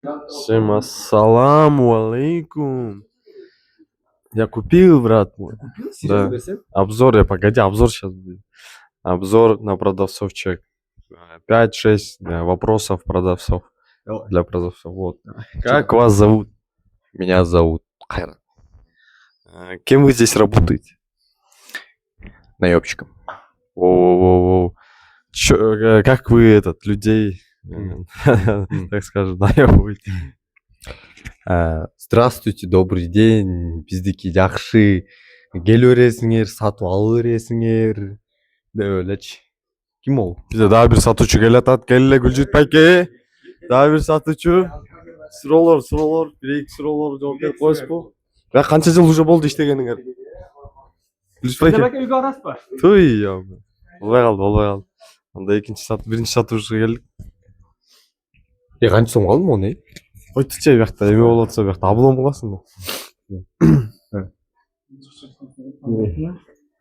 Всем ассаламу алейкум. Я купил, брат мой. Да. Обзор, погоди, обзор сейчас будет. Обзор на продавцов чек. 5-6 вопросов продавцов. Для продавцов. Вот. Как вас зовут? Меня зовут Хайрат. Кем вы здесь работаете? Наебщиком. Воу-воу-воу. Как вы людей, так скажем, наебываете? Здравствуйте, добрый день. Биздики жақсы. Кел өресіңер, сатып ал өресіңер. Деп өлечі. Ким ол? Bize daha bir satıcı gel atat gelle Gülcüt Payke. Daha bir satıcı. Sıralar, bir-iki sıralar жауап қойсыз bu. Ya қанша жыл уже болды иштегениңер? Gülcüt Payke. Үйге арасыз ба? Туй, я. Болбай қалды. Анда бірінші сатушыға келдік. Қанша сом қалдым оны? Қойтыча бияқта, еме болатса бияқта облом боласың да.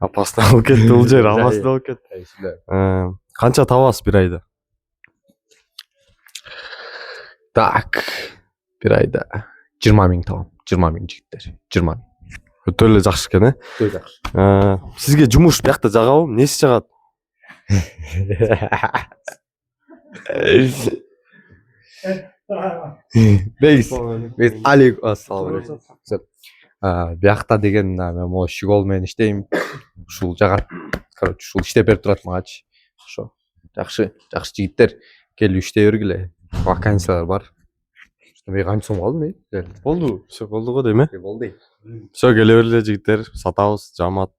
Апасына алып кетті бұл жер, амасына алып кетті. Қанша табасыз бір айда? Так, бір айда 20 мың табам. 20 мың жігіттер. 20 мың. Өте эле жакшы экен, э? Өте жакшы. Сизге жумуш биякта жагабы? Эмнеси жагат? Біз алейкум ассалам. Биякта деген мен могу школ менен иштейм. Ушул жагат. Короче, ушул иштеп берип турат магачы. Ошо. Жакшы жигиттер келип иштей бергиле. Вакансиялар бар. Мен канча сом алдым, Болду. Все болду го дейм, э? Болду. Все келе берле жигиттер, сатабыз, жамаат.